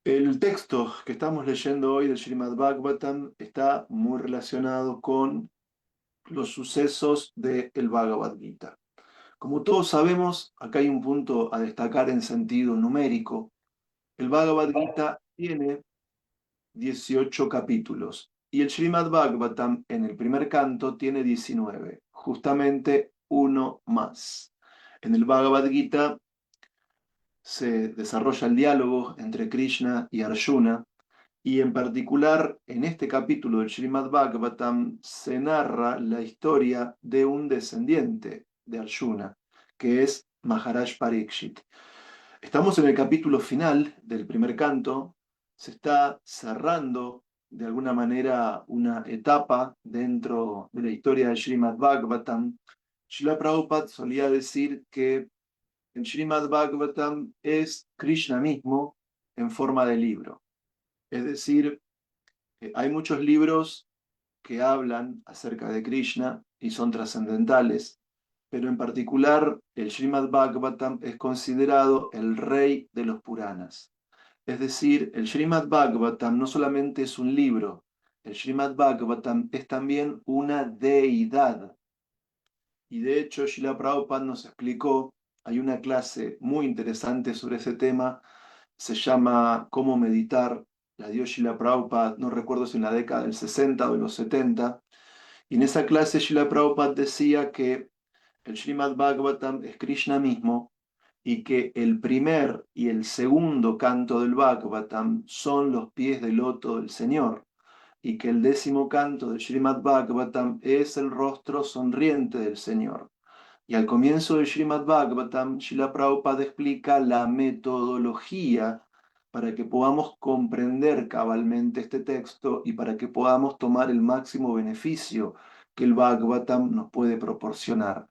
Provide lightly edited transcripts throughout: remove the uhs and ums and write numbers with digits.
El texto que estamos leyendo hoy del Srimad Bhagavatam está muy relacionado con los sucesos del Bhagavad Gita. Como todos sabemos, acá hay un punto a destacar en sentido numérico. El Bhagavad Gita tiene 18 capítulos y el Srimad Bhagavatam en el primer canto tiene 19, justamente uno más. En el Bhagavad Gita se desarrolla el diálogo entre Krishna y Arjuna. Y en particular, en este capítulo del Srimad Bhagavatam se narra la historia de un descendiente de Arjuna, que es Maharaj Parikshit. Estamos en el capítulo final del primer canto, se está cerrando de alguna manera una etapa dentro de la historia del Srimad Bhagavatam. Srila Prabhupada solía decir que el Srimad Bhagavatam es Krishna mismo en forma de libro. Es decir, hay muchos libros que hablan acerca de Krishna y son trascendentales, pero en particular el Srimad Bhagavatam es considerado el rey de los Puranas. Es decir, el Srimad Bhagavatam no solamente es un libro, el Srimad Bhagavatam es también una deidad. Y de hecho, Srila Prabhupada nos explicó, hay una clase muy interesante sobre ese tema, se llama Cómo meditar, la dio Srila Prabhupada, no recuerdo si en la década del 60 o en los 70, y en esa clase Srila Prabhupada decía que el Srimad Bhagavatam es Krishna mismo y que el primer y el segundo canto del Bhagavatam son los pies del loto del Señor y que el décimo canto del Srimad Bhagavatam es el rostro sonriente del Señor. Y al comienzo del Srimad Bhagavatam, Srila Prabhupada explica la metodología para que podamos comprender cabalmente este texto y para que podamos tomar el máximo beneficio que el Bhagavatam nos puede proporcionar.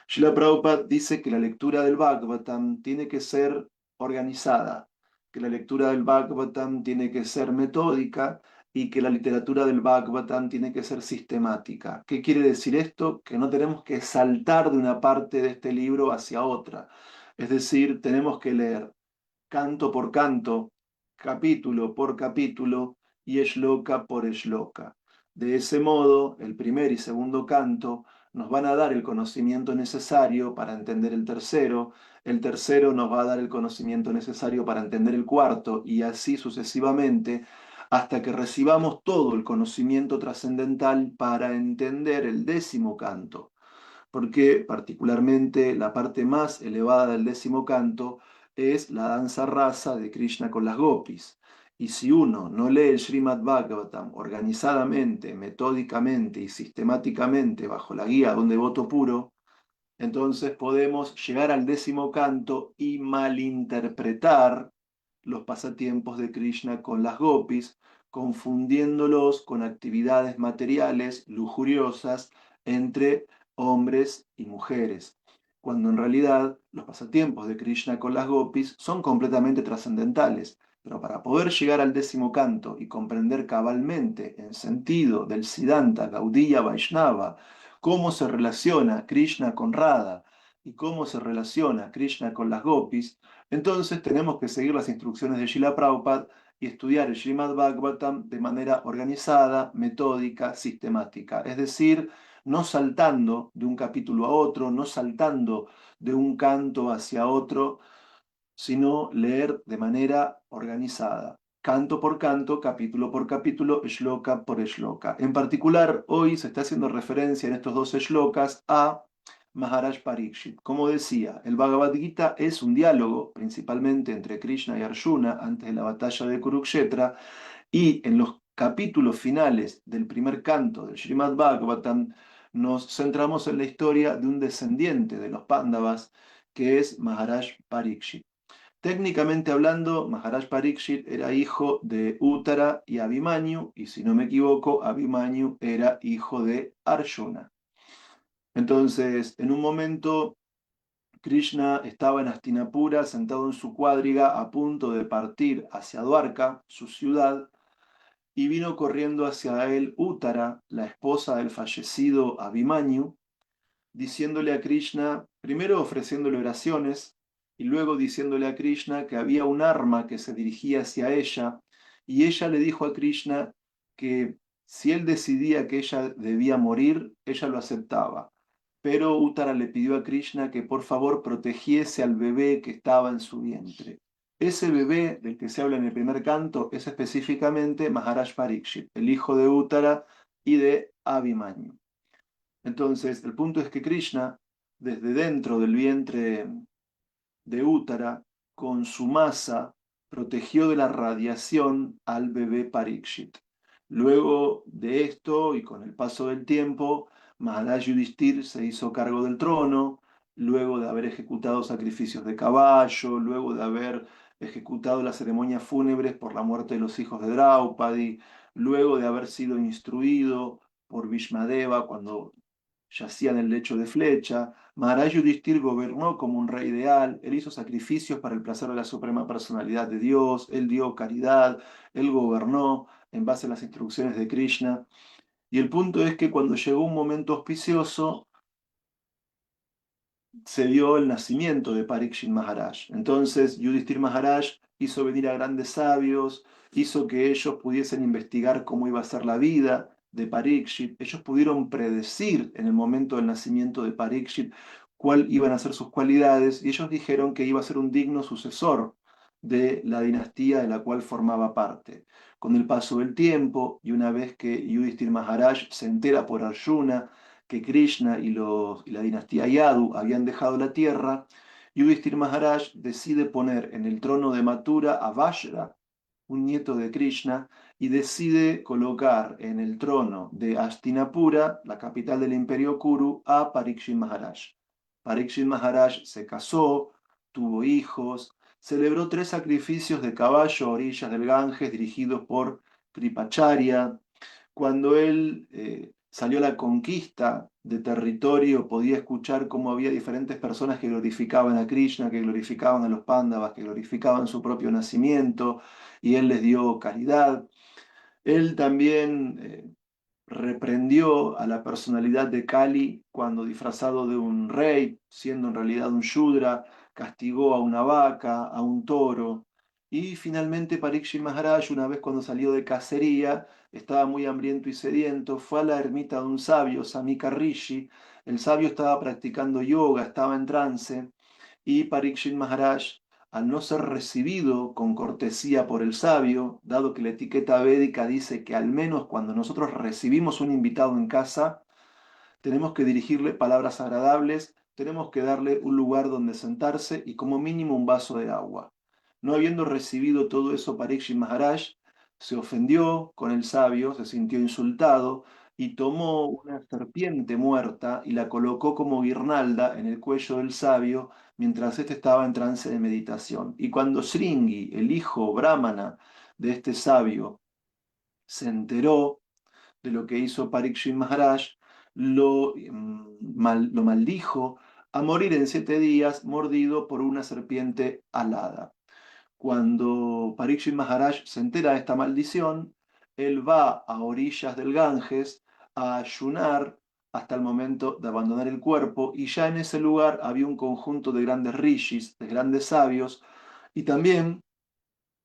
Srila Prabhupada dice que la lectura del Bhagavatam tiene que ser organizada, que la lectura del Bhagavatam tiene que ser metódica y que la literatura del Bhagavatam tiene que ser sistemática. ¿Qué quiere decir esto? Que no tenemos que saltar de una parte de este libro hacia otra. Es decir, tenemos que leer canto por canto, capítulo por capítulo y shloka por shloka. De ese modo, el primer y segundo canto nos van a dar el conocimiento necesario para entender el tercero nos va a dar el conocimiento necesario para entender el cuarto y así sucesivamente hasta que recibamos todo el conocimiento trascendental para entender el décimo canto, porque particularmente la parte más elevada del décimo canto es la danza rasa de Krishna con las gopis. Y si uno no lee el Srimad Bhagavatam organizadamente, metódicamente y sistemáticamente bajo la guía de un devoto puro, entonces podemos llegar al décimo canto y malinterpretar los pasatiempos de Krishna con las gopis, confundiéndolos con actividades materiales lujuriosas entre hombres y mujeres, cuando en realidad los pasatiempos de Krishna con las gopis son completamente trascendentales. Pero para poder llegar al décimo canto y comprender cabalmente el sentido del Siddhanta Gaudiya Vaishnava, cómo se relaciona Krishna con Radha y cómo se relaciona Krishna con las gopis, entonces tenemos que seguir las instrucciones de Srila Prabhupada y estudiar el Srimad Bhagavatam de manera organizada, metódica, sistemática. Es decir, no saltando de un capítulo a otro, no saltando de un canto hacia otro, sino leer de manera organizada, canto por canto, capítulo por capítulo, shloka por shloka. En particular, hoy se está haciendo referencia en estos dos shlokas a Maharaj Parikshit. Como decía, el Bhagavad Gita es un diálogo principalmente entre Krishna y Arjuna antes de la batalla de Kurukshetra, y en los capítulos finales del primer canto del Srimad Bhagavatam nos centramos en la historia de un descendiente de los Pándavas que es Maharaj Parikshit. Técnicamente hablando, Maharaj Parikshit era hijo de Uttara y Abhimanyu, y si no me equivoco, Abhimanyu era hijo de Arjuna. Entonces, en un momento, Krishna estaba en Hastinapura, sentado en su cuadriga, a punto de partir hacia Dwarka, su ciudad, y vino corriendo hacia él Uttara, la esposa del fallecido Abhimanyu, diciéndole a Krishna, primero ofreciéndole oraciones, y luego diciéndole a Krishna que había un arma que se dirigía hacia ella, y ella le dijo a Krishna que si él decidía que ella debía morir, ella lo aceptaba. Pero Uttara le pidió a Krishna que por favor protegiese al bebé que estaba en su vientre. Ese bebé del que se habla en el primer canto es específicamente Maharaj Parikshit, el hijo de Uttara y de Abhimanyu. Entonces, el punto es que Krishna, desde dentro del vientre de Útara, con su masa, protegió de la radiación al bebé Parikshit. Luego de esto, y con el paso del tiempo, Maharaj Yudhishthir se hizo cargo del trono, luego de haber ejecutado sacrificios de caballo, luego de haber ejecutado las ceremonias fúnebres por la muerte de los hijos de Draupadi, luego de haber sido instruido por Bhishmadeva cuando yacía en el lecho de flecha. Maharaj Yudhishthir gobernó como un rey ideal, él hizo sacrificios para el placer de la suprema personalidad de Dios, él dio caridad, él gobernó en base a las instrucciones de Krishna. Y el punto es que cuando llegó un momento auspicioso, se dio el nacimiento de Parikshit Maharaj. Entonces Yudhishthir Maharaj hizo venir a grandes sabios, hizo que ellos pudiesen investigar cómo iba a ser la vida de Parikshit. Ellos pudieron predecir en el momento del nacimiento de Parikshit cuál iban a ser sus cualidades y ellos dijeron que iba a ser un digno sucesor de la dinastía de la cual formaba parte. Con el paso del tiempo y una vez que Yudhishthir Maharaj se entera por Arjuna que Krishna y la dinastía Yadu habían dejado la tierra, Yudhishthir Maharaj decide poner en el trono de Mathura a Vajra, un nieto de Krishna, y decide colocar en el trono de Hastinapura, la capital del imperio Kuru, a Parikshit Maharaj. Parikshit Maharaj se casó, tuvo hijos, celebró 3 sacrificios de caballo a orillas del Ganges dirigidos por Kripacharya. Cuando él salió a la conquista de territorio, podía escuchar cómo había diferentes personas que glorificaban a Krishna, que glorificaban a los Pándavas, que glorificaban su propio nacimiento, y él les dio caridad. Él también reprendió a la personalidad de Kali cuando disfrazado de un rey, siendo en realidad un Shudra, castigó a una vaca, a un toro. Y finalmente Parikshit Maharaj, una vez cuando salió de cacería, estaba muy hambriento y sediento, fue a la ermita de un sabio, Samika Rishi. El sabio estaba practicando yoga, estaba en trance, y Parikshit Maharaj, al no ser recibido con cortesía por el sabio, dado que la etiqueta védica dice que al menos cuando nosotros recibimos un invitado en casa, tenemos que dirigirle palabras agradables, tenemos que darle un lugar donde sentarse y como mínimo un vaso de agua. No habiendo recibido todo eso, Parikshit Maharaj se ofendió con el sabio, se sintió insultado y tomó una serpiente muerta y la colocó como guirnalda en el cuello del sabio mientras éste estaba en trance de meditación. Y cuando Sringi, el hijo brahmana de este sabio, se enteró de lo que hizo Parikshit Maharaj, lo maldijo a morir en 7 días mordido por una serpiente alada. Cuando Parikshit Maharaj se entera de esta maldición, él va a orillas del Ganges a ayunar hasta el momento de abandonar el cuerpo, y ya en ese lugar había un conjunto de grandes rishis, de grandes sabios, y también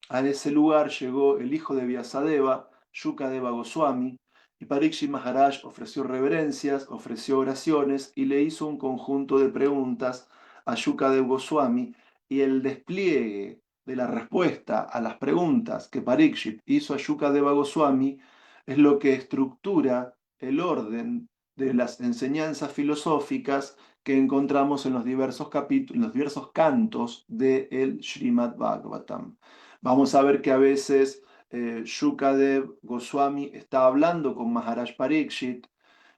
a ese lugar llegó el hijo de Vyasadeva, Shukadeva Goswami, y Parikshit Maharaj ofreció reverencias, ofreció oraciones y le hizo un conjunto de preguntas a Shukadeva Goswami, y el despliegue de la respuesta a las preguntas que Parikshit hizo a Shukadeva Goswami es lo que estructura el orden de las enseñanzas filosóficas que encontramos en los diversos capítulos, en los diversos cantos del Srimad Bhagavatam. Vamos a ver que a veces Shukadev Goswami está hablando con Maharaj Parikshit,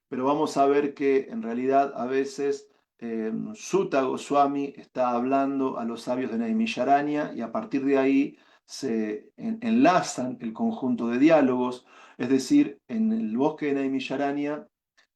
pero vamos a ver que en realidad a veces Sutta Goswami está hablando a los sabios de Naimisharanya y a partir de ahí se enlazan el conjunto de diálogos, es decir, en el bosque de Naimisharanya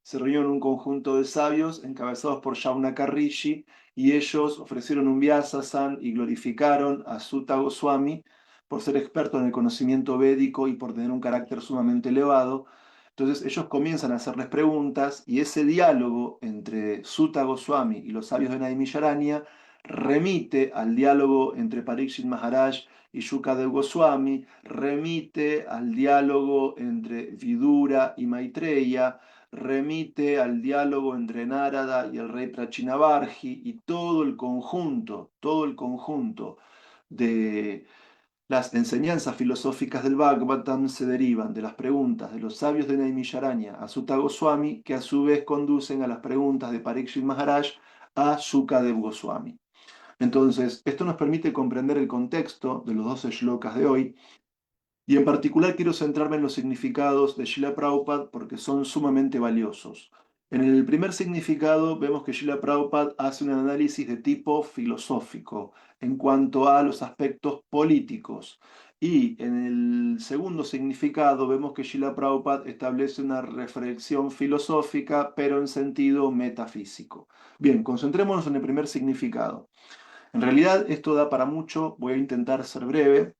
se reunieron un conjunto de sabios encabezados por Shaunaka Rishi y ellos ofrecieron un vyasa y glorificaron a Sutta Goswami por ser experto en el conocimiento védico y por tener un carácter sumamente elevado. Entonces ellos comienzan a hacerles preguntas y ese diálogo entre Sutta Goswami y los sabios de Naimisharanya remite al diálogo entre Parikshit Maharaj y Shukadev Goswami, remite al diálogo entre Vidura y Maitreya, remite al diálogo entre Narada y el rey Prachinabarhi, y todo el conjunto de las enseñanzas filosóficas del Bhagavatam se derivan de las preguntas de los sabios de Naimisharanya a Sutta Goswami, que a su vez conducen a las preguntas de Parikshit Maharaj a Shukadev Goswami. Entonces, esto nos permite comprender el contexto de los 12 shlokas de hoy, y en particular quiero centrarme en los significados de Srila Prabhupada porque son sumamente valiosos. En el primer significado vemos que Srila Prabhupada hace un análisis de tipo filosófico en cuanto a los aspectos políticos. Y en el segundo significado vemos que Srila Prabhupada establece una reflexión filosófica, pero en sentido metafísico. Bien, concentrémonos en el primer significado. En realidad esto da para mucho, voy a intentar ser breve.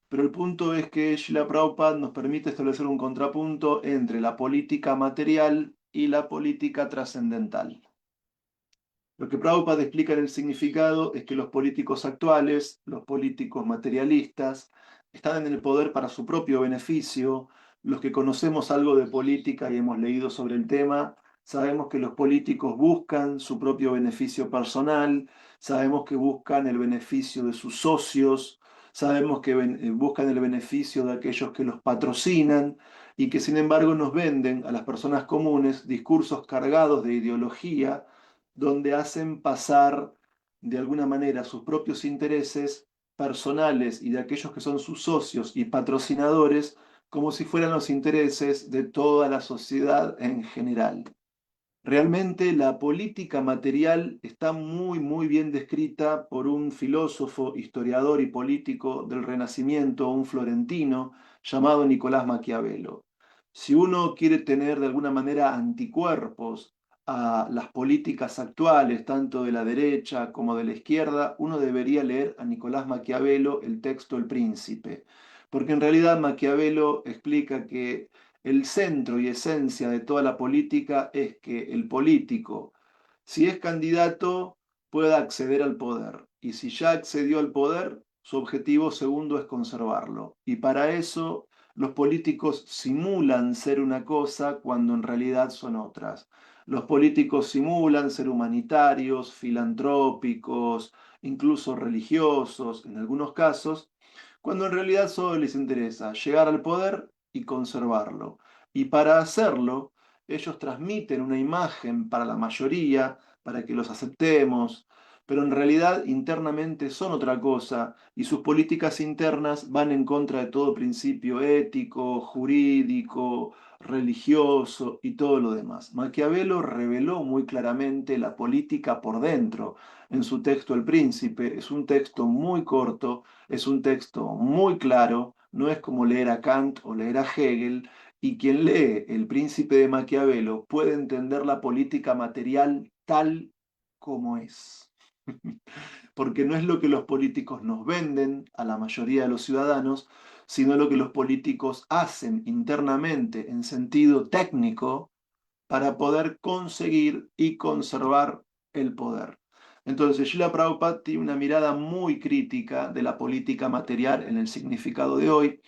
Pero el punto es que Srila Prabhupada nos permite establecer un contrapunto entre la política material y la política trascendental. Lo que Prabhupada explica en el significado es que los políticos actuales, los políticos materialistas, están en el poder para su propio beneficio. Los que conocemos algo de política y hemos leído sobre el tema, sabemos que los políticos buscan su propio beneficio personal, sabemos que buscan el beneficio de sus socios, sabemos que buscan el beneficio de aquellos que los patrocinan y que sin embargo nos venden a las personas comunes discursos cargados de ideología donde hacen pasar de alguna manera sus propios intereses personales y de aquellos que son sus socios y patrocinadores como si fueran los intereses de toda la sociedad en general. Realmente la política material está muy bien descrita por un filósofo, historiador y político del Renacimiento, un florentino llamado Nicolás Maquiavelo. Si uno quiere tener de alguna manera anticuerpos a las políticas actuales, tanto de la derecha como de la izquierda, uno debería leer a Nicolás Maquiavelo el texto El Príncipe, porque en realidad Maquiavelo explica que el centro y esencia de toda la política es que el político, si es candidato, pueda acceder al poder. Y si ya accedió al poder, su objetivo segundo es conservarlo. Y para eso los políticos simulan ser una cosa cuando en realidad son otras. Los políticos simulan ser humanitarios, filantrópicos, incluso religiosos en algunos casos, cuando en realidad solo les interesa llegar al poder y conservarlo. Y para hacerlo, ellos transmiten una imagen para la mayoría, para que los aceptemos, pero en realidad internamente son otra cosa y sus políticas internas van en contra de todo principio ético, jurídico, religioso y todo lo demás. Maquiavelo reveló muy claramente la política por dentro en su texto El Príncipe. Es un texto muy corto, es un texto muy claro, no es como leer a Kant o leer a Hegel, y quien lee El Príncipe de Maquiavelo puede entender la política material tal como es. Porque no es lo que los políticos nos venden a la mayoría de los ciudadanos, sino lo que los políticos hacen internamente en sentido técnico para poder conseguir y conservar el poder. Entonces, Srila Prabhupada tiene una mirada muy crítica de la política material en el significado de hoy.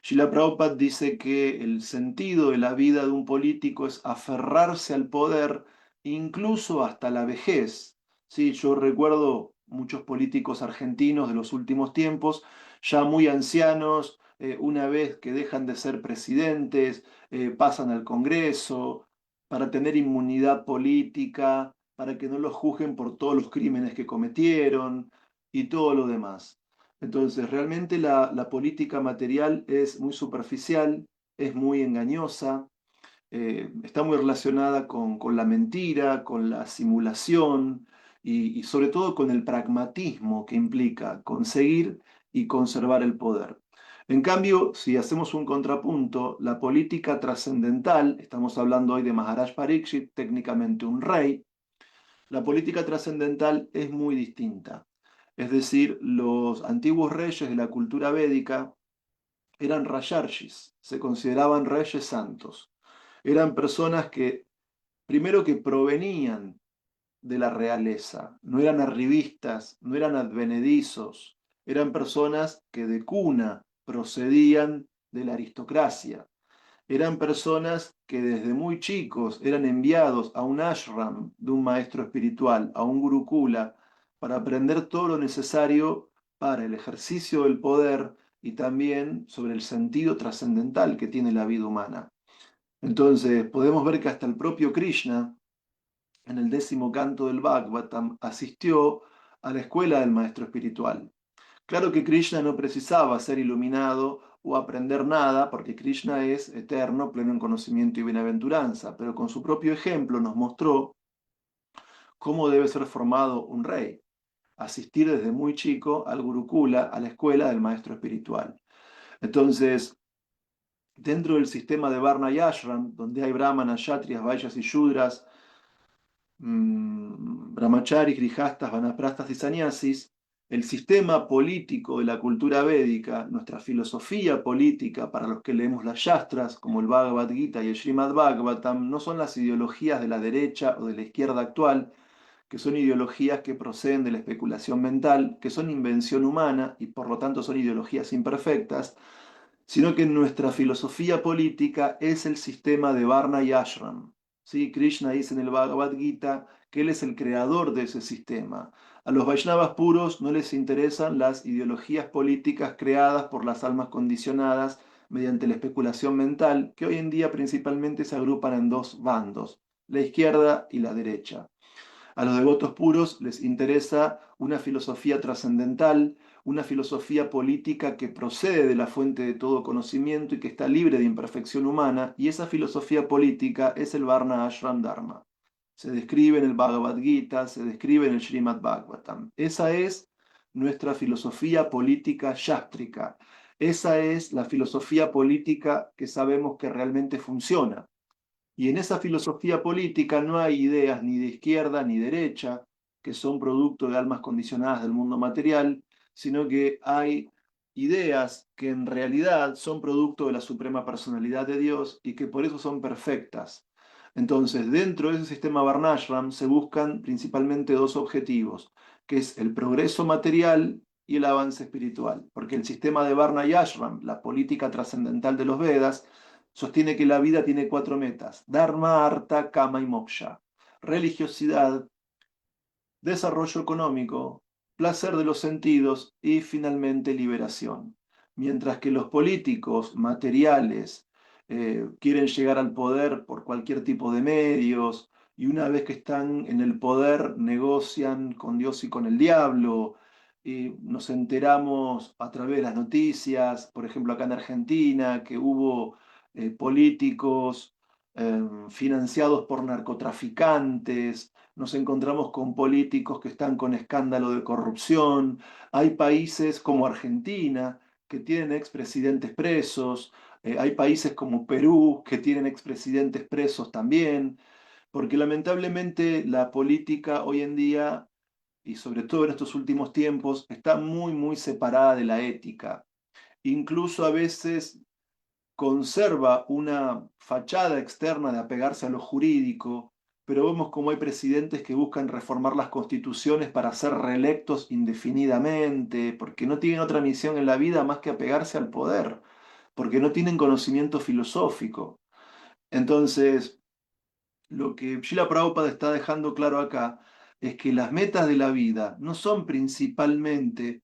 Srila Prabhupada dice que el sentido de la vida de un político es aferrarse al poder incluso hasta la vejez. Sí, yo recuerdo muchos políticos argentinos de los últimos tiempos, ya muy ancianos, una vez que dejan de ser presidentes, pasan al Congreso para tener inmunidad política, para que no los juzguen por todos los crímenes que cometieron y todo lo demás. Entonces, realmente la política material es muy superficial, es muy engañosa, está muy relacionada con la mentira, con la simulación y sobre todo con el pragmatismo que implica conseguir y conservar el poder. En cambio, si hacemos un contrapunto, la política trascendental, estamos hablando hoy de Maharaj Pariksit, técnicamente un rey, la política trascendental es muy distinta. Es decir, los antiguos reyes de la cultura védica eran rayarshis, se consideraban reyes santos. Eran personas que, primero que provenían de la realeza, no eran arribistas, no eran advenedizos, eran personas que de cuna procedían de la aristocracia. Eran personas que desde muy chicos eran enviados a un ashram de un maestro espiritual, a un gurukula, para aprender todo lo necesario para el ejercicio del poder y también sobre el sentido trascendental que tiene la vida humana. Entonces, podemos ver que hasta el propio Krishna, en el 10.º canto del Bhagavatam, asistió a la escuela del maestro espiritual. Claro que Krishna no precisaba ser iluminado o aprender nada, porque Krishna es eterno, pleno en conocimiento y bienaventuranza, pero con su propio ejemplo nos mostró cómo debe ser formado un rey. Asistir desde muy chico al Gurukula, a la escuela del maestro espiritual. Entonces, dentro del sistema de Varna y Ashram, donde hay brahmanas, kshatriyas, vaishyas y shudras, brahmacharis, grijastas, vanaprastas y sannyasis, el sistema político de la cultura védica, nuestra filosofía política para los que leemos las Shastras, como el Bhagavad Gita y el Srimad Bhagavatam, no son las ideologías de la derecha o de la izquierda actual, que son ideologías que proceden de la especulación mental, que son invención humana y por lo tanto son ideologías imperfectas, sino que nuestra filosofía política es el sistema de Varna y Ashram. ¿Sí? Krishna dice en el Bhagavad Gita que él es el creador de ese sistema. A los Vaishnavas puros no les interesan las ideologías políticas creadas por las almas condicionadas mediante la especulación mental, que hoy en día principalmente se agrupan en dos bandos, la izquierda y la derecha. A los devotos puros les interesa una filosofía trascendental, una filosofía política que procede de la fuente de todo conocimiento y que está libre de imperfección humana, y esa filosofía política es el Varna Ashram Dharma. Se describe en el Bhagavad Gita, se describe en el Srimad Bhagavatam. Esa es nuestra filosofía política yástrica. Esa es la filosofía política que sabemos que realmente funciona. Y en esa filosofía política no hay ideas ni de izquierda ni derecha, que son producto de almas condicionadas del mundo material, sino que hay ideas que en realidad son producto de la suprema personalidad de Dios y que por eso son perfectas. Entonces, dentro de ese sistema Varnashram se buscan principalmente dos objetivos, que es el progreso material y el avance espiritual, porque el sistema de Varna y Ashram, la política trascendental de los Vedas, sostiene que la vida tiene cuatro metas: Dharma, Artha, Kama y Moksha. Religiosidad, desarrollo económico, placer de los sentidos y finalmente liberación. Mientras que los políticos materiales quieren llegar al poder por cualquier tipo de medios y una vez que están en el poder negocian con Dios y con el diablo. Y nos enteramos a través de las noticias, por ejemplo acá en Argentina, que hubo políticos financiados por narcotraficantes. Nos encontramos con políticos que están con escándalo de corrupción. Hay países como Argentina que tienen expresidentes presos. Hay países como Perú que tienen expresidentes presos también, porque lamentablemente la política hoy en día, y sobre todo en estos últimos tiempos, está muy, muy separada de la ética. Incluso a veces conserva una fachada externa de apegarse a lo jurídico, pero vemos como hay presidentes que buscan reformar las constituciones para ser reelectos indefinidamente, porque no tienen otra misión en la vida más que apegarse al poder, porque no tienen conocimiento filosófico. Entonces, lo que Srila Prabhupada está dejando claro acá es que las metas de la vida no son principalmente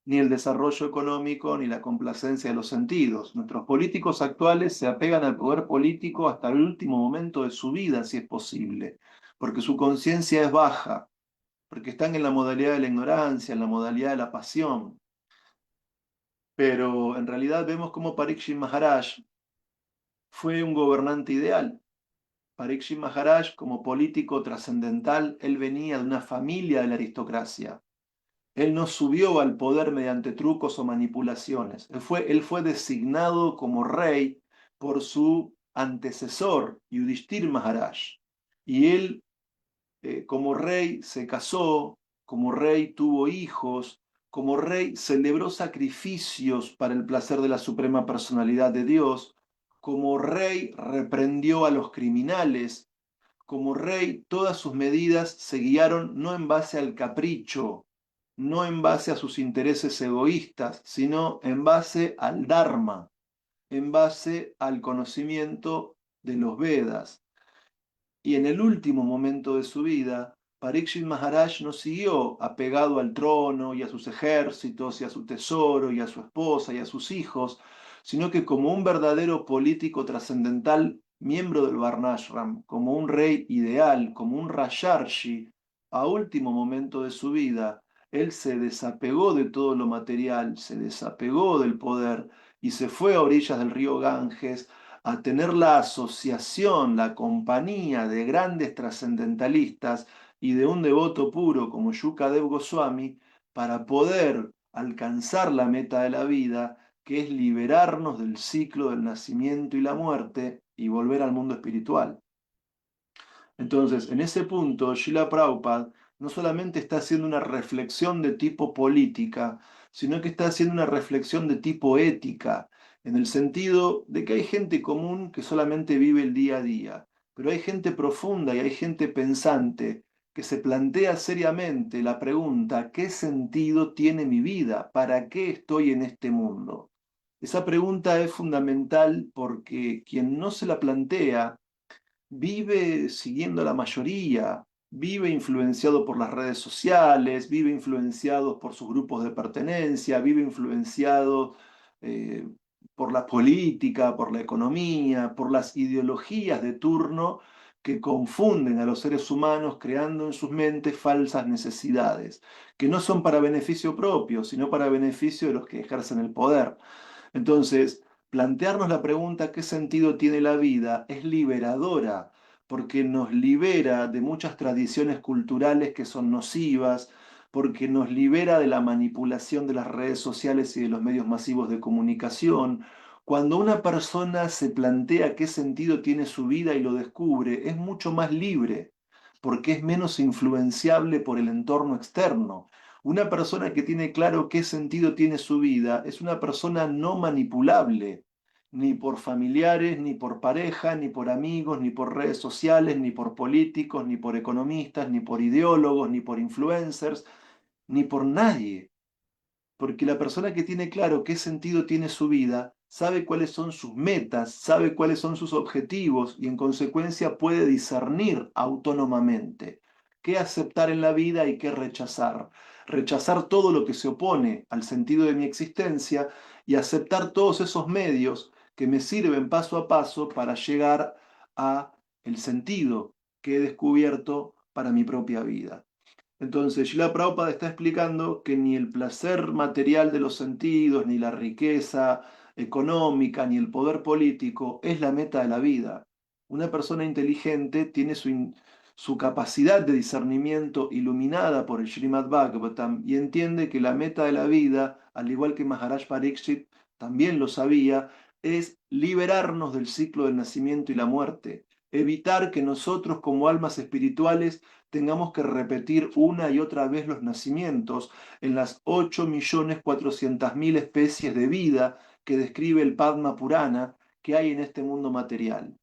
ni el desarrollo económico ni la complacencia de los sentidos. Nuestros políticos actuales se apegan al poder político hasta el último momento de su vida, si es posible, porque su conciencia es baja, porque están en la modalidad de la ignorancia, en la modalidad de la pasión. Pero en realidad vemos cómo Parikshit Maharaj fue un gobernante ideal. Parikshit Maharaj, como político trascendental, él venía de una familia de la aristocracia. Él no subió al poder mediante trucos o manipulaciones. Él fue designado como rey por su antecesor, Yudhishthir Maharaj. Y él, como rey, se casó, como rey tuvo hijos, como rey celebró sacrificios para el placer de la suprema personalidad de Dios, como rey reprendió a los criminales, como rey, todas sus medidas se guiaron no en base al capricho, no en base a sus intereses egoístas, sino en base al Dharma, en base al conocimiento de los Vedas. Y en el último momento de su vida, Parikshit Maharaj no siguió apegado al trono y a sus ejércitos y a su tesoro y a su esposa y a sus hijos, sino que como un verdadero político trascendental, miembro del Varnashram, como un rey ideal, como un Rajarshi, a último momento de su vida, él se desapegó de todo lo material, se desapegó del poder y se fue a orillas del río Ganges a tener la asociación, la compañía de grandes trascendentalistas y de un devoto puro como Yukadev Goswami para poder alcanzar la meta de la vida, que es liberarnos del ciclo del nacimiento y la muerte y volver al mundo espiritual. Entonces, en ese punto, Srila Prabhupada no solamente está haciendo una reflexión de tipo política, sino que está haciendo una reflexión de tipo ética, en el sentido de que hay gente común que solamente vive el día a día, pero hay gente profunda y hay gente pensante que se plantea seriamente la pregunta: ¿qué sentido tiene mi vida? ¿Para qué estoy en este mundo? Esa pregunta es fundamental porque quien no se la plantea vive siguiendo a la mayoría, vive influenciado por las redes sociales, vive influenciado por sus grupos de pertenencia, vive influenciado eh, por la política, por la economía, por las ideologías de turno que confunden a los seres humanos creando en sus mentes falsas necesidades, que no son para beneficio propio, sino para beneficio de los que ejercen el poder. Entonces, plantearnos la pregunta ¿qué sentido tiene la vida? Es liberadora, porque nos libera de muchas tradiciones culturales que son nocivas, porque nos libera de la manipulación de las redes sociales y de los medios masivos de comunicación. Cuando una persona se plantea qué sentido tiene su vida y lo descubre, es mucho más libre, porque es menos influenciable por el entorno externo. Una persona que tiene claro qué sentido tiene su vida es una persona no manipulable, ni por familiares, ni por pareja, ni por amigos, ni por redes sociales, ni por políticos, ni por economistas, ni por ideólogos, ni por influencers, ni por nadie. Porque la persona que tiene claro qué sentido tiene su vida, sabe cuáles son sus metas, sabe cuáles son sus objetivos y en consecuencia puede discernir autónomamente qué aceptar en la vida y qué rechazar. Rechazar todo lo que se opone al sentido de mi existencia y aceptar todos esos medios que me sirven paso a paso para llegar a el sentido que he descubierto para mi propia vida. Entonces, Srila Prabhupada está explicando que ni el placer material de los sentidos, ni la riqueza económica, ni el poder político es la meta de la vida. Una persona inteligente tiene su capacidad de discernimiento iluminada por el Srimad Bhagavatam y entiende que la meta de la vida, al igual que Maharaj Pariksit también lo sabía, es liberarnos del ciclo del nacimiento y la muerte, evitar que nosotros como almas espirituales tengamos que repetir una y otra vez los nacimientos en las 8.400.000 especies de vida que describe el Padma Purana que hay en este mundo material.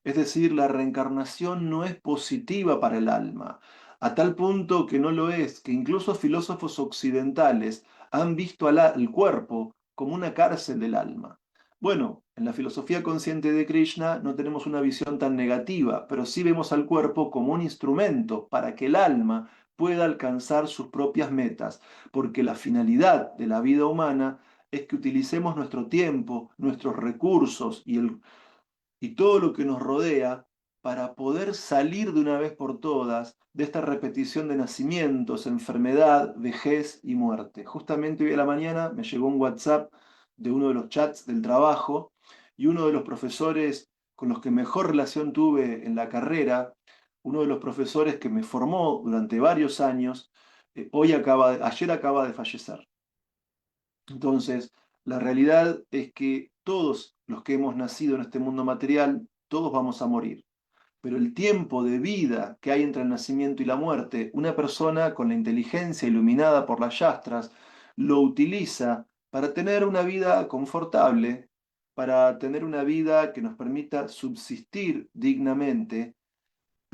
Es decir, la reencarnación no es positiva para el alma, a tal punto que no lo es, que incluso filósofos occidentales han visto al cuerpo como una cárcel del alma. Bueno, en la filosofía consciente de Krishna no tenemos una visión tan negativa, pero sí vemos al cuerpo como un instrumento para que el alma pueda alcanzar sus propias metas, porque la finalidad de la vida humana es que utilicemos nuestro tiempo, nuestros recursos y todo lo que nos rodea para poder salir de una vez por todas de esta repetición de nacimientos, enfermedad, vejez y muerte. Justamente hoy a la mañana me llegó un WhatsApp de uno de los chats del trabajo y uno de los profesores con los que mejor relación tuve en la carrera, uno de los profesores que me formó durante varios años, ayer acaba de fallecer. Entonces, la realidad es que todos los que hemos nacido en este mundo material, todos vamos a morir. Pero el tiempo de vida que hay entre el nacimiento y la muerte, una persona con la inteligencia iluminada por las yastras lo utiliza para tener una vida confortable, para tener una vida que nos permita subsistir dignamente,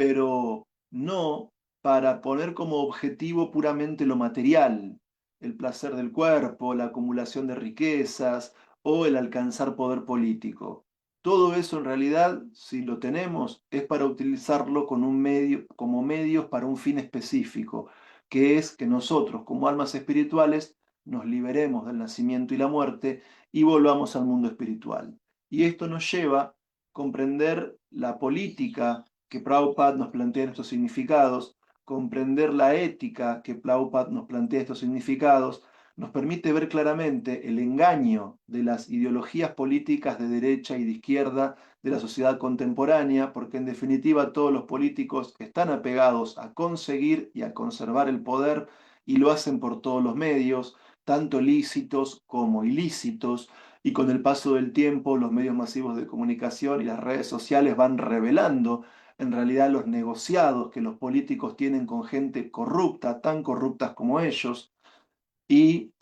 pero no para poner como objetivo puramente lo material, el placer del cuerpo, la acumulación de riquezas o el alcanzar poder político. Todo eso en realidad, si lo tenemos, es para utilizarlo con un medio, como medios para un fin específico, que es que nosotros, como almas espirituales, nos liberemos del nacimiento y la muerte y volvamos al mundo espiritual. Y esto nos lleva a comprender la política que Prabhupada nos plantea en estos significados, comprender la ética que Prabhupada nos plantea estos significados, nos permite ver claramente el engaño de las ideologías políticas de derecha y de izquierda de la sociedad contemporánea, porque en definitiva todos los políticos están apegados a conseguir y a conservar el poder y lo hacen por todos los medios, tanto lícitos como ilícitos, y con el paso del tiempo los medios masivos de comunicación y las redes sociales van revelando en realidad los negociados que los políticos tienen con gente corrupta, tan corruptas como ellos, y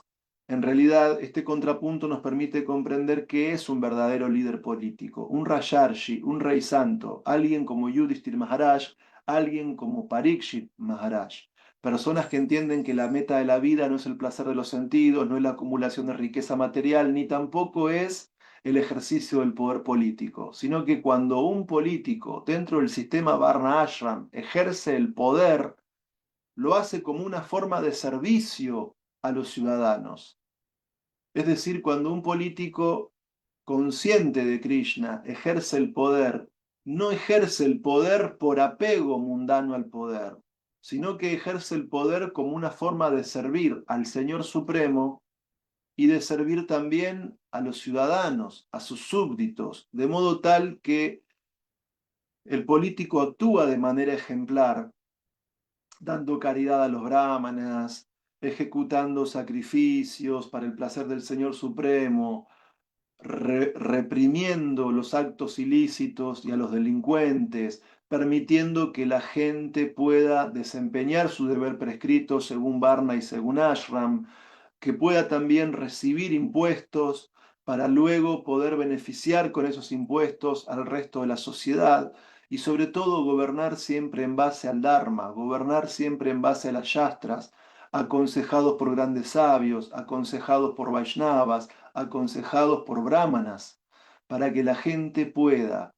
en realidad, este contrapunto nos permite comprender qué es un verdadero líder político, un Rajarshi, un rey santo, alguien como Yudhishthir Maharaj, alguien como Parikshit Maharaj. Personas que entienden que la meta de la vida no es el placer de los sentidos, no es la acumulación de riqueza material, ni tampoco es el ejercicio del poder político, sino que cuando un político dentro del sistema Varna Ashram ejerce el poder, lo hace como una forma de servicio a los ciudadanos. Es decir, cuando un político consciente de Krishna ejerce el poder, no ejerce el poder por apego mundano al poder, sino que ejerce el poder como una forma de servir al Señor Supremo y de servir también a los ciudadanos, a sus súbditos, de modo tal que el político actúa de manera ejemplar, dando caridad a los brahmanas, ejecutando sacrificios para el placer del Señor Supremo, reprimiendo los actos ilícitos y a los delincuentes, permitiendo que la gente pueda desempeñar su deber prescrito según Varna y según Ashram, que pueda también recibir impuestos para luego poder beneficiar con esos impuestos al resto de la sociedad y sobre todo gobernar siempre en base al Dharma, gobernar siempre en base a las Shastras, aconsejados por grandes sabios, aconsejados por Vaishnavas, aconsejados por brahmanas, para que la gente pueda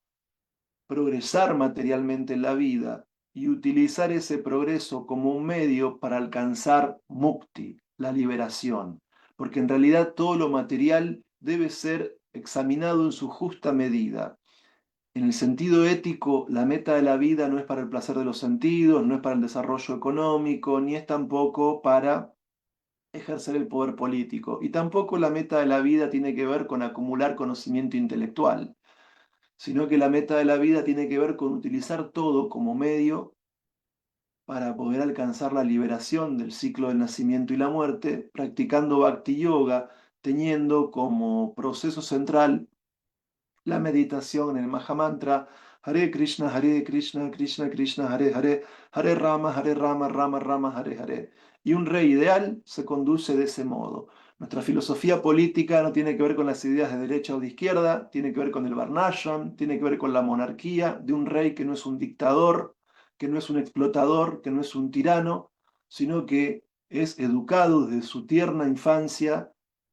progresar materialmente en la vida y utilizar ese progreso como un medio para alcanzar mukti, la liberación, porque en realidad todo lo material debe ser examinado en su justa medida. En el sentido ético, la meta de la vida no es para el placer de los sentidos, no es para el desarrollo económico, ni es tampoco para ejercer el poder político. Y tampoco la meta de la vida tiene que ver con acumular conocimiento intelectual, sino que la meta de la vida tiene que ver con utilizar todo como medio para poder alcanzar la liberación del ciclo del nacimiento y la muerte, practicando Bhakti Yoga, teniendo como proceso central la meditación en el Mahamantra Hare Krishna, Krishna Krishna, Hare Hare, Hare Rama, Rama Rama, Hare Hare. Y un rey ideal se conduce de ese modo. Nuestra filosofía política no tiene que ver con las ideas de derecha o de izquierda, tiene que ver con el Varnashram, tiene que ver con la monarquía de un rey que no es un dictador, que no es un explotador, que no es un tirano, sino que es educado desde su tierna infancia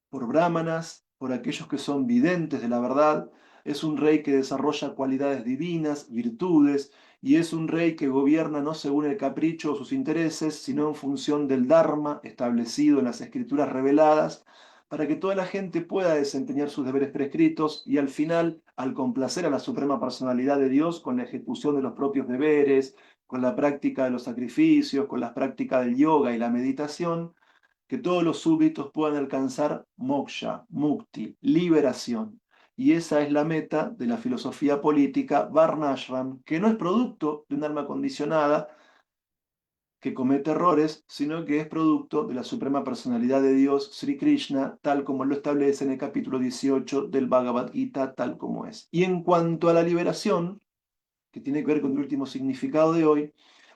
por brahmanas, por aquellos que son videntes de la verdad. Es un rey que desarrolla cualidades divinas, virtudes, y es un rey que gobierna no según el capricho o sus intereses, sino en función del Dharma establecido en las escrituras reveladas, para que toda la gente pueda desempeñar sus deberes prescritos y al final, al complacer a la suprema personalidad de Dios con la ejecución de los propios deberes, con la práctica de los sacrificios, con la práctica del yoga y la meditación, que todos los súbditos puedan alcanzar moksha, mukti, liberación. Y esa es la meta de la filosofía política Varnashram, que no es producto de un alma condicionada que comete errores, sino que es producto de la suprema personalidad de Dios, Sri Krishna, tal como lo establece en el capítulo 18 del Bhagavad Gita, tal como es. Y en cuanto a la liberación, que tiene que ver con el último significado de hoy,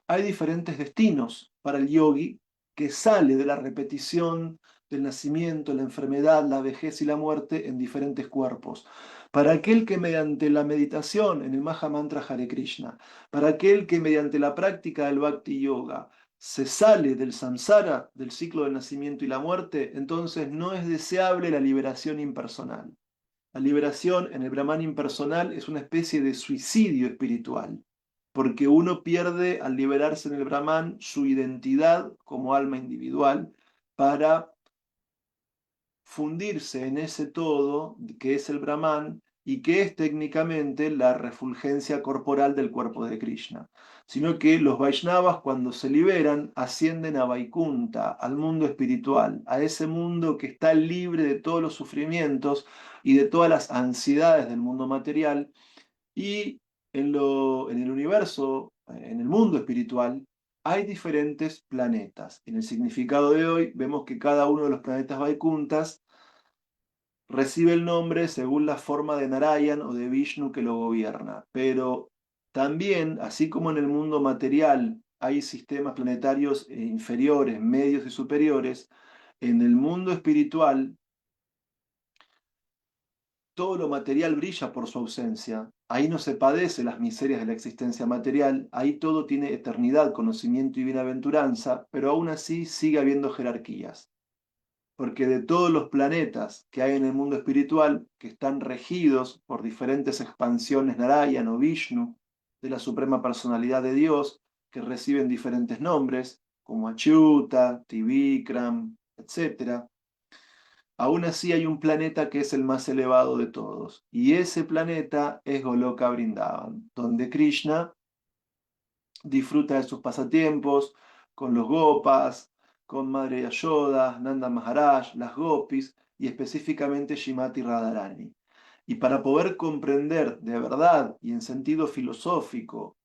hay diferentes destinos para el yogi que sale de la repetición del nacimiento, la enfermedad, la vejez y la muerte en diferentes cuerpos. Para aquel que mediante la meditación en el Maha Mantra Hare Krishna, para aquel que mediante la práctica del Bhakti Yoga se sale del samsara, del ciclo del nacimiento y la muerte, entonces no es deseable la liberación impersonal. La liberación en el Brahman impersonal es una especie de suicidio espiritual, porque uno pierde al liberarse en el Brahman su identidad como alma individual para fundirse en ese todo que es el Brahman y que es técnicamente la refulgencia corporal del cuerpo de Krishna, sino que los Vaishnavas cuando se liberan ascienden a Vaikunta, al mundo espiritual, a ese mundo que está libre de todos los sufrimientos y de todas las ansiedades del mundo material y en el universo, en el mundo espiritual, hay diferentes planetas. En el significado de hoy vemos que cada uno de los planetas Vaikuntas recibe el nombre según la forma de Narayan o de Vishnu que lo gobierna. Pero también, así como en el mundo material hay sistemas planetarios inferiores, medios y superiores, en el mundo espiritual todo lo material brilla por su ausencia. Ahí no se padece las miserias de la existencia material, ahí todo tiene eternidad, conocimiento y bienaventuranza, pero aún así sigue habiendo jerarquías. Porque de todos los planetas que hay en el mundo espiritual, que están regidos por diferentes expansiones Narayan o Vishnu, de la Suprema Personalidad de Dios, que reciben diferentes nombres, como Achyuta, Trivikram, etc., aún así hay un planeta que es el más elevado de todos, y ese planeta es Goloka Vrindavan, donde Krishna disfruta de sus pasatiempos con los Gopas, con Madre Yashoda, Nanda Maharaj, las Gopis y específicamente Shrimati Radharani. Y para poder comprender de verdad y en sentido filosófico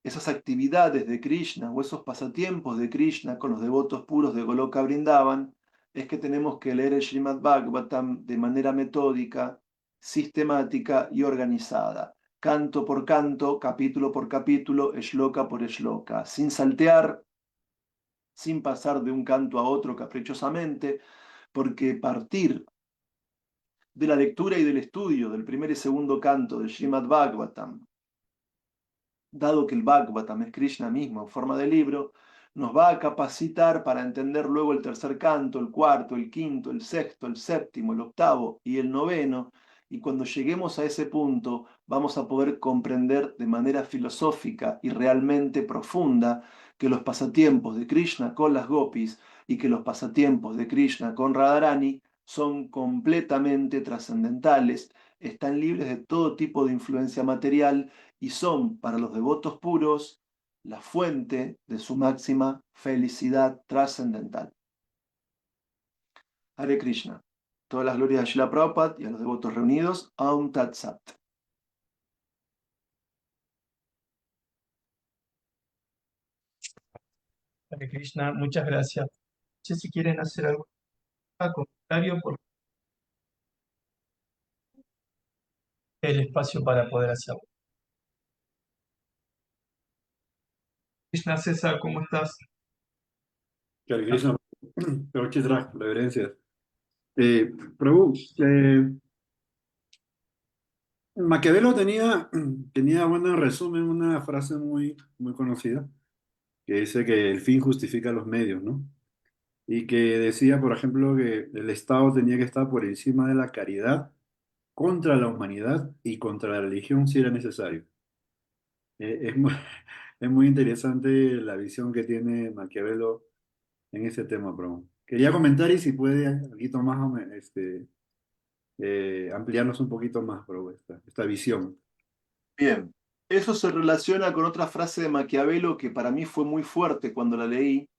esas actividades de Krishna o esos pasatiempos de Krishna con los devotos puros de Goloka Vrindavan, es que tenemos que leer el Srimad Bhagavatam de manera metódica, sistemática y organizada, canto por canto, capítulo por capítulo, shloka por shloka, sin saltear, sin pasar de un canto a otro caprichosamente, porque partir de la lectura y del estudio del primer y segundo canto del Srimad Bhagavatam, dado que el Bhagavatam es Krishna mismo en forma de libro, nos va a capacitar para entender luego el tercer canto, el cuarto, el quinto, el sexto, el séptimo, el octavo y el noveno. Y cuando lleguemos a ese punto, vamos a poder comprender de manera filosófica y realmente profunda que los pasatiempos de Krishna con las gopis y que los pasatiempos de Krishna con Radharani son completamente trascendentales, están libres de todo tipo de influencia material y son para los devotos puros la fuente de su máxima felicidad trascendental. Hare Krishna. Todas las glorias a Srila Prabhupada y a los devotos reunidos. Aum Tat Sat. Hare Krishna, muchas gracias. No sé si quieren hacer algún comentario por el espacio para poder hacerlo. Krishna César, ¿cómo estás? Hare Krishna, Prabhupada, reverencias. Prabhu, Maquiavelo tenía bueno, en resumen, una frase muy conocida que dice que el fin justifica los medios, ¿no? Y que decía, por ejemplo, que el Estado tenía que estar por encima de la caridad, contra la humanidad y contra la religión si era necesario. Es muy, es muy interesante la visión que tiene Maquiavelo en ese tema, Prabhu. Quería comentar y si puede, algo más, ampliarnos un poquito más, Prabhu, esta visión. Bien, eso se relaciona con otra frase de Maquiavelo que para mí fue muy fuerte cuando la leí,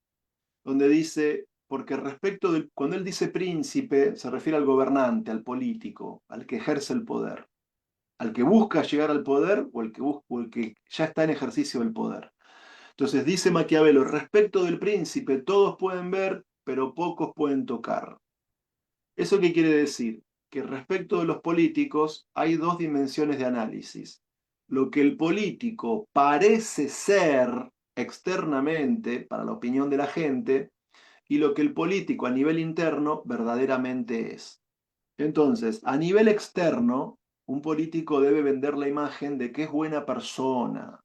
donde dice, porque respecto del, cuando él dice príncipe, se refiere al gobernante, al político, al que ejerce el poder, al que busca llegar al poder o el que ya está en ejercicio del poder. Entonces dice Maquiavelo, respecto del príncipe, todos pueden ver, pero pocos pueden tocar. ¿Eso qué quiere decir? Que respecto de los políticos hay dos dimensiones de análisis. Lo que el político parece ser externamente para la opinión de la gente y lo que el político a nivel interno verdaderamente es. Entonces, a nivel externo, un político debe vender la imagen de que es buena persona.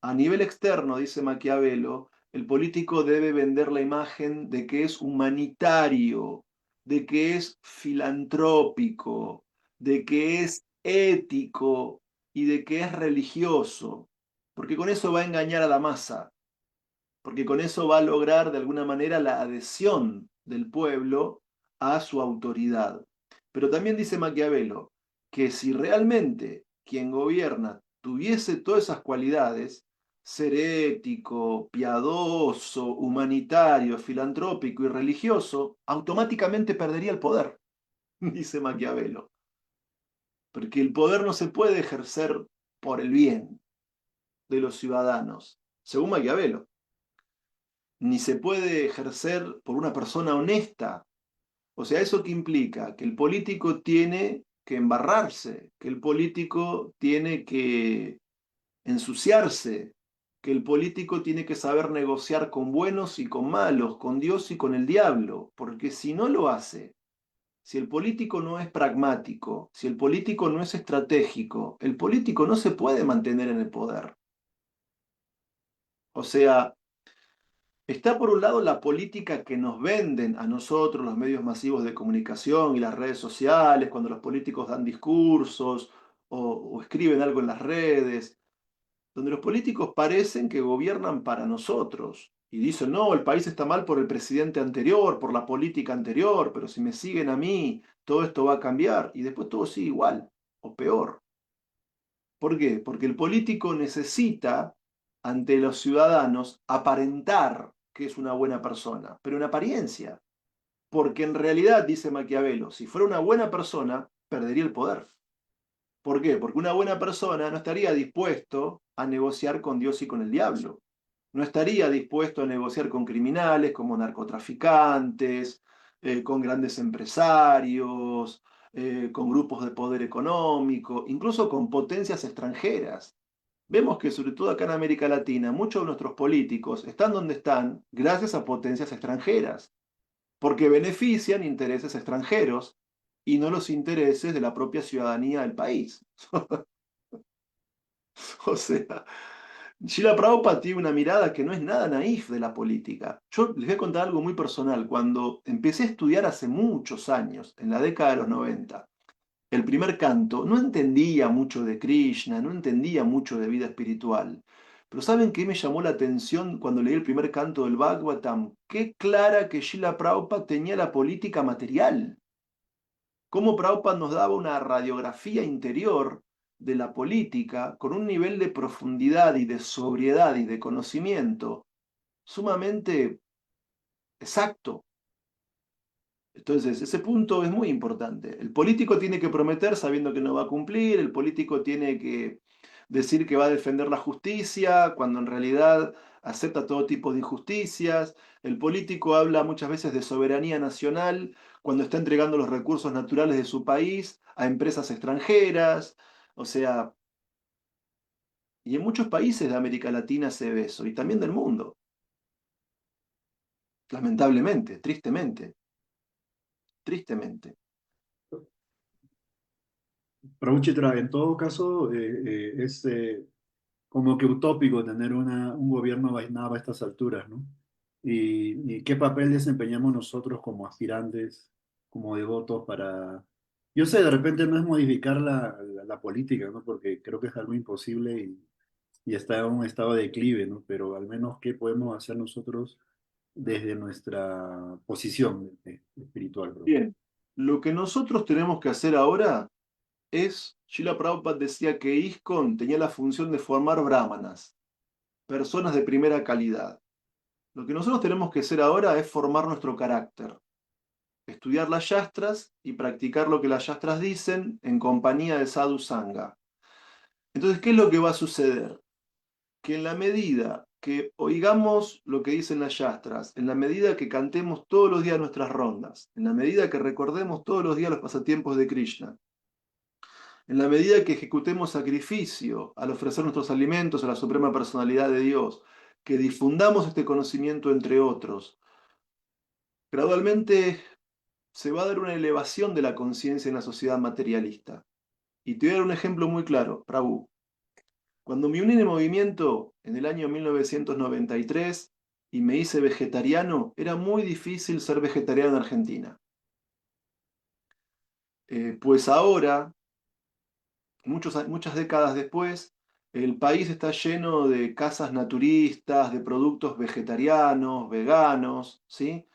A nivel externo, dice Maquiavelo, el político debe vender la imagen de que es humanitario, de que es filantrópico, de que es ético y de que es religioso, porque con eso va a engañar a la masa, porque con eso va a lograr de alguna manera la adhesión del pueblo a su autoridad. Pero también dice Maquiavelo que si realmente quien gobierna tuviese todas esas cualidades, ser ético, piadoso, humanitario, filantrópico y religioso, automáticamente perdería el poder, dice Maquiavelo. Porque el poder no se puede ejercer por el bien de los ciudadanos, según Maquiavelo, ni se puede ejercer por una persona honesta. O sea, ¿eso qué implica? Que el político tiene que embarrarse, que el político tiene que ensuciarse, que el político tiene que saber negociar con buenos y con malos, con Dios y con el diablo, porque si no lo hace, si el político no es pragmático, si el político no es estratégico, el político no se puede mantener en el poder. O sea, está por un lado la política que nos venden a nosotros los medios masivos de comunicación y las redes sociales, cuando los políticos dan discursos o escriben algo en las redes, donde los políticos parecen que gobiernan para nosotros y dicen, no, el país está mal por el presidente anterior, por la política anterior, pero si me siguen a mí, todo esto va a cambiar y después todo sigue igual o peor. ¿Por qué? Porque el político necesita, ante los ciudadanos, aparentar que es una buena persona, pero en apariencia. Porque en realidad, dice Maquiavelo, si fuera una buena persona, perdería el poder. ¿Por qué? Porque una buena persona no estaría dispuesto a negociar con Dios y con el diablo. No estaría dispuesto a negociar con criminales como narcotraficantes, con grandes empresarios, con grupos de poder económico, incluso con potencias extranjeras. Vemos que sobre todo acá en América Latina, muchos de nuestros políticos están donde están gracias a potencias extranjeras, porque benefician intereses extranjeros y no los intereses de la propia ciudadanía del país. O sea, Srila Prabhupada tiene una mirada que no es nada naif de la política. Yo les voy a contar algo muy personal. Cuando empecé a estudiar hace muchos años, en la década de los 90, el primer canto, no entendía mucho de Krishna, no entendía mucho de vida espiritual. Pero ¿saben qué me llamó la atención cuando leí el primer canto del Bhagavatam? Qué clara que Srila Prabhupada tenía la política material. Cómo Prabhupada nos daba una radiografía interior de la política con un nivel de profundidad y de sobriedad y de conocimiento sumamente exacto. Entonces, ese punto es muy importante. El político tiene que prometer sabiendo que no va a cumplir, el político tiene que decir que va a defender la justicia cuando en realidad acepta todo tipo de injusticias. El político habla muchas veces de soberanía nacional cuando está entregando los recursos naturales de su país a empresas extranjeras. O sea, y en muchos países de América Latina se ve eso, y también del mundo, lamentablemente, tristemente, tristemente. Prabhuchitra, en todo caso, es como que utópico tener un gobierno Vaishnava a estas alturas, ¿no? Y qué papel desempeñamos nosotros como aspirantes, como devotos para... Yo sé, de repente no es modificar la política, ¿no? Porque creo que es algo imposible y está en un estado de declive, ¿no? Pero al menos qué podemos hacer nosotros desde nuestra posición espiritual, bro. Bien, lo que nosotros tenemos que hacer ahora es, Srila Prabhupada decía que ISKCON tenía la función de formar brahmanas, personas de primera calidad. Lo que nosotros tenemos que hacer ahora es formar nuestro carácter, estudiar las yastras y practicar lo que las yastras dicen en compañía de sadhu sangha. Entonces, ¿qué es lo que va a suceder? Que en la medida que oigamos lo que dicen las yastras, en la medida que cantemos todos los días nuestras rondas, en la medida que recordemos todos los días los pasatiempos de Krishna, en la medida que ejecutemos sacrificio al ofrecer nuestros alimentos a la Suprema Personalidad de Dios, que difundamos este conocimiento entre otros, Gradualmente se va a dar una elevación de la conciencia en la sociedad materialista. Y te voy a dar un ejemplo muy claro, Prabhu. Cuando me uní en el movimiento en el año 1993 y me hice vegetariano, era muy difícil ser vegetariano en Argentina. Pues ahora, muchas décadas después, el país está lleno de casas naturistas, de productos vegetarianos, veganos, ¿sí?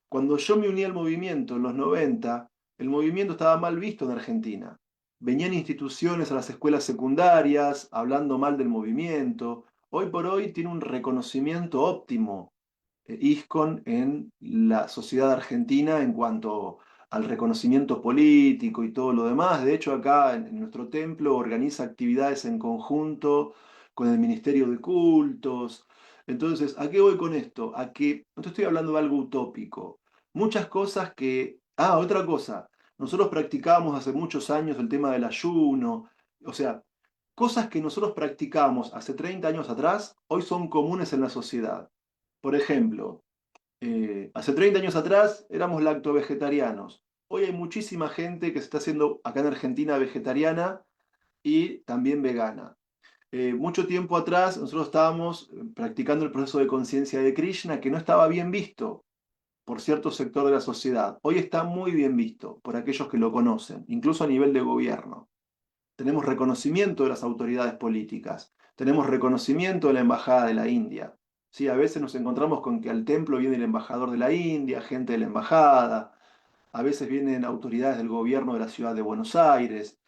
Cuando yo me uní al movimiento en los 90, el movimiento estaba mal visto en Argentina. Venían instituciones a las escuelas secundarias hablando mal del movimiento. Hoy por hoy tiene un reconocimiento óptimo ISKCON en la sociedad argentina en cuanto al reconocimiento político y todo lo demás. De hecho, acá en nuestro templo organiza actividades en conjunto con el Ministerio de Cultos. Entonces, ¿a qué voy con esto? A que no te estoy hablando de algo utópico. Muchas cosas que... Ah, otra cosa. Nosotros practicábamos hace muchos años el tema del ayuno. O sea, cosas que nosotros practicábamos hace 30 años atrás, hoy son comunes en la sociedad. Por ejemplo, hace 30 años atrás éramos lacto-vegetarianos. Hoy hay muchísima gente que se está haciendo acá en Argentina vegetariana y también vegana. Mucho tiempo atrás nosotros estábamos practicando el proceso de conciencia de Krishna que no estaba bien visto por cierto sector de la sociedad. Hoy está muy bien visto por aquellos que lo conocen, incluso a nivel de gobierno. Tenemos reconocimiento de las autoridades políticas, tenemos reconocimiento de la Embajada de la India. Sí, a veces nos encontramos con que al templo viene el embajador de la India, gente de la embajada, a veces vienen autoridades del gobierno de la ciudad de Buenos Aires.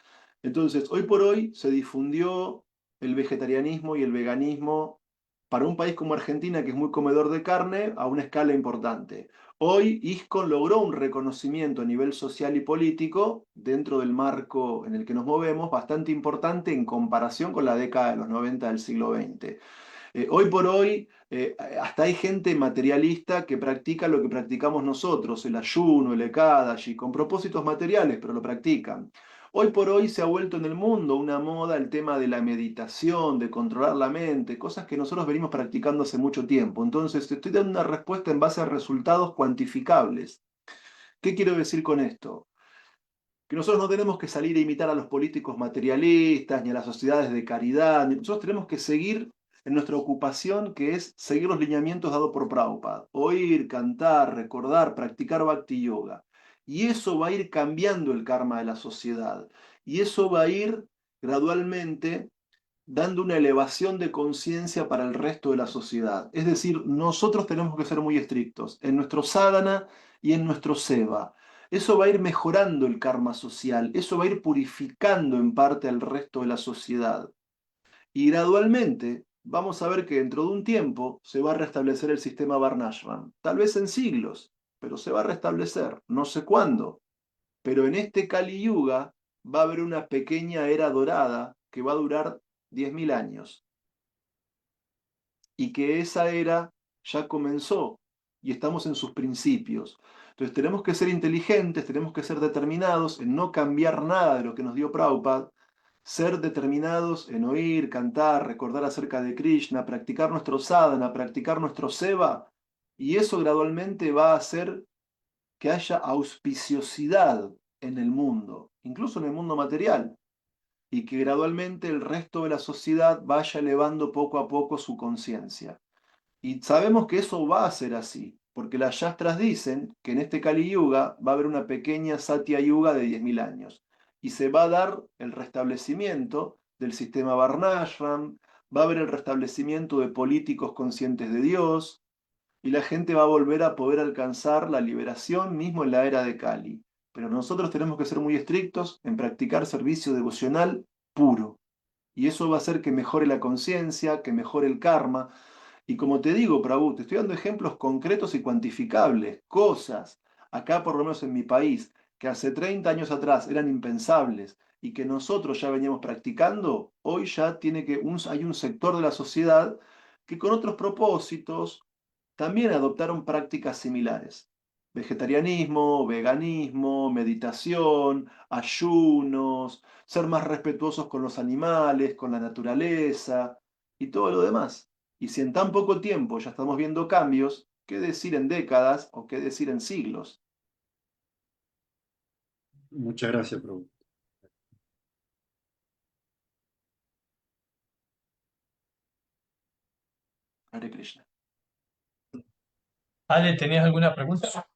Entonces, hoy por hoy se difundió el vegetarianismo y el veganismo para un país como Argentina, que es muy comedor de carne, a una escala importante. Hoy ISKCON logró un reconocimiento a nivel social y político dentro del marco en el que nos movemos, bastante importante en comparación con la década de los 90 del siglo XX. Hoy por hoy, hasta hay gente materialista que practica lo que practicamos nosotros, el ayuno, el ekadashi, con propósitos materiales, pero lo practican. Hoy por hoy se ha vuelto en el mundo una moda el tema de la meditación, de controlar la mente, cosas que nosotros venimos practicando hace mucho tiempo. Entonces, te estoy dando una respuesta en base a resultados cuantificables. ¿Qué quiero decir con esto? Que nosotros no tenemos que salir a imitar a los políticos materialistas ni a las sociedades de caridad. Nosotros tenemos que seguir en nuestra ocupación, que es seguir los lineamientos dados por Prabhupada. Oír, cantar, recordar, practicar Bhakti Yoga. Y eso va a ir cambiando el karma de la sociedad. Y eso va a ir gradualmente dando una elevación de conciencia para el resto de la sociedad. Es decir, nosotros tenemos que ser muy estrictos en nuestro sadhana y en nuestro seva. Eso va a ir mejorando el karma social, eso va a ir purificando en parte al resto de la sociedad. Y gradualmente vamos a ver que dentro de un tiempo se va a restablecer el sistema Varnashram. Tal vez en siglos, pero se va a restablecer. No sé cuándo. Pero en este Kali Yuga va a haber una pequeña era dorada que va a durar 10.000 años y que esa era ya comenzó y estamos en sus principios. Entonces tenemos que ser inteligentes, tenemos que ser determinados en no cambiar nada de lo que nos dio Prabhupada, ser determinados en oír, cantar, recordar acerca de Krishna, practicar nuestro sadhana, practicar nuestro seva, y eso gradualmente va a hacer que haya auspiciosidad en el mundo, incluso en el mundo material, y que gradualmente el resto de la sociedad vaya elevando poco a poco su conciencia. Y sabemos que eso va a ser así, porque las Yastras dicen que en este Kali Yuga va a haber una pequeña Satya Yuga de 10.000 años, y se va a dar el restablecimiento del sistema Varnashram, va a haber el restablecimiento de políticos conscientes de Dios, y la gente va a volver a poder alcanzar la liberación mismo en la era de Kali. Pero nosotros tenemos que ser muy estrictos en practicar servicio devocional puro. Y eso va a hacer que mejore la conciencia, que mejore el karma. Y como te digo, Prabhu, te estoy dando ejemplos concretos y cuantificables, cosas, acá por lo menos en mi país, que hace 30 años atrás eran impensables y que nosotros ya veníamos practicando, hoy ya hay un sector de la sociedad que con otros propósitos también adoptaron prácticas similares. Vegetarianismo, veganismo, meditación, ayunos, ser más respetuosos con los animales, con la naturaleza y todo lo demás. Y si en tan poco tiempo ya estamos viendo cambios, ¿Qué decir en décadas o qué decir en siglos? Muchas gracias, Prabhu. Hare Krishna. Ale, ¿tenías alguna pregunta?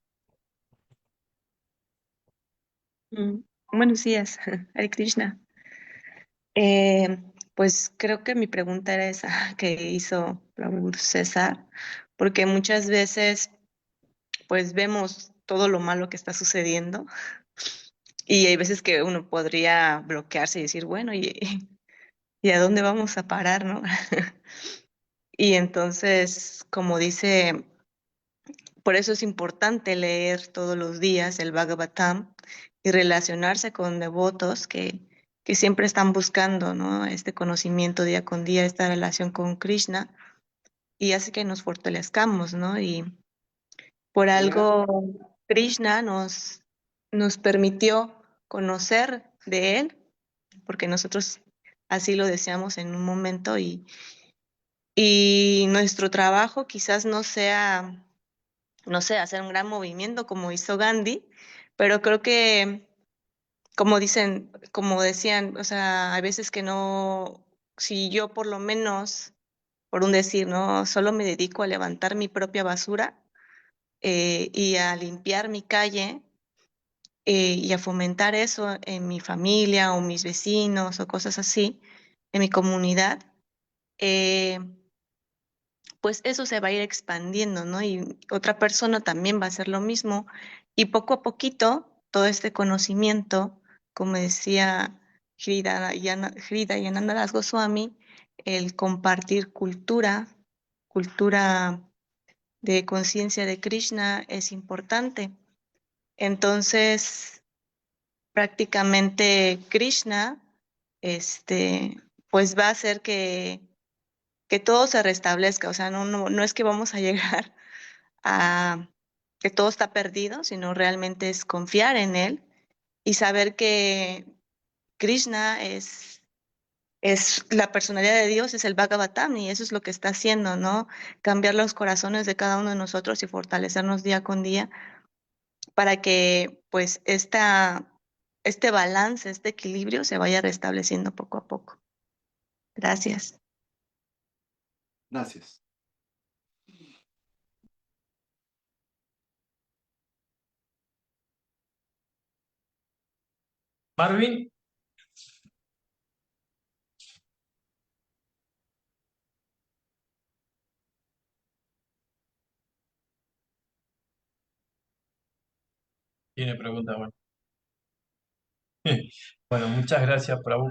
Buenos días, Hare Krishna. Eh, pues creo que mi pregunta era esa que hizo Raúl César, porque muchas veces pues vemos todo lo malo que está sucediendo y hay veces que uno podría bloquearse y decir, bueno, ¿y a dónde vamos a parar, no? Y entonces, como dice, por eso es importante leer todos los días el Bhagavatam y relacionarse con devotos que siempre están buscando, ¿no? Este conocimiento día con día, esta relación con Krishna, y hace que nos fortalezcamos, ¿no? Y por algo Krishna nos permitió conocer de él, porque nosotros así lo deseamos en un momento, y nuestro trabajo quizás no sea, no sé, hacer un gran movimiento como hizo Gandhi, pero creo que, como dicen, como decían, o sea, hay veces que no, si yo por lo menos, por un decir, no, solo me dedico a levantar mi propia basura y a limpiar mi calle y a fomentar eso en mi familia o mis vecinos o cosas así, en mi comunidad, eh, pues eso se va a ir expandiendo, ¿no? Y otra persona también va a hacer lo mismo. Y poco a poquito, todo este conocimiento, como decía Hridayananda Das Goswami, el compartir cultura, cultura de conciencia de Krishna es importante. Entonces, prácticamente Krishna, este, pues va a hacer que todo se restablezca. O sea, no es que vamos a llegar a que todo está perdido, sino realmente es confiar en él y saber que Krishna es la personalidad de Dios, es el Bhagavatam, y eso es lo que está haciendo, ¿no? Cambiar los corazones de cada uno de nosotros y fortalecernos día con día para que pues este balance, este equilibrio se vaya restableciendo poco a poco. Gracias. Gracias. Marvin, tiene pregunta, bueno. Bueno, muchas gracias, Prabhu.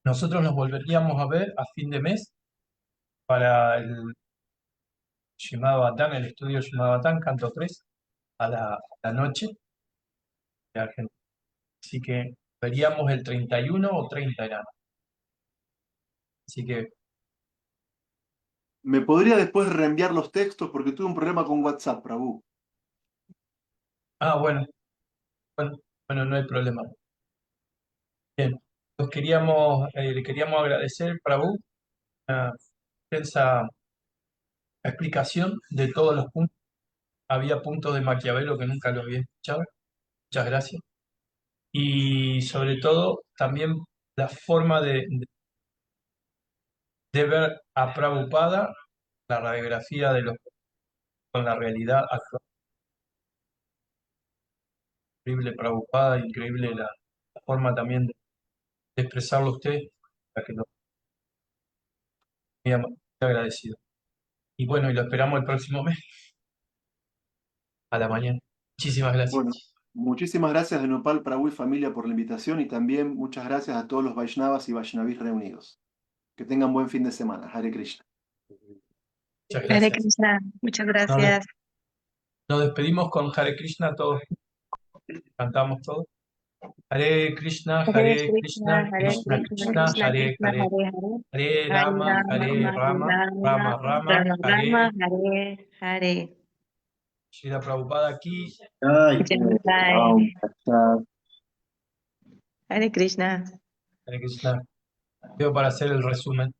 Nosotros nos volveríamos a ver a fin de mes para el Shrimad el estudio Shrimad canto 3, a la noche de Argentina. Así que veríamos el 31 o 30 era. Así que, ¿Me podría después reenviar los textos? Porque tuve un problema con WhatsApp, Prabhu. bueno, bueno, bueno, no hay problema. Bien, le queríamos agradecer, Prabhu, una extensa explicación de todos los puntos. Había puntos de Maquiavelo que nunca lo había escuchado. Muchas gracias. Y sobre todo, también la forma de ver a Prabhupada, la radiografía de los con la realidad actual. Increíble Prabhupada, increíble la forma también de expresarlo usted, la que nos muy agradecido. Y bueno, y lo esperamos el próximo mes, a la mañana. Muchísimas Bueno, gracias. muchísimas gracias de Nopal, Prabhu y familia por la invitación y también muchas gracias a todos los Vaishnavas y Vaishnavis reunidos. Que tengan buen fin de semana. Hare Krishna. Muchas Hare gracias. Krishna, muchas Nos, des- gracias. nos despedimos con Hare Krishna, todos cantamos todos. Hare Krishna, Hare Hare Krishna, Krishna, Hare Krishna Krishna, Krishna, Krishna Hare Krishna, Hare, Hare Hare, Hare Hare Rama, Rama, Hare Hare Rama, Rama, Rama Rama, Rama Rama, Hare Hare Hare. Shri Prabhupada aquí. Ay, Jai. Hare Krishna. Hare Krishna. Veo para hacer el resumen.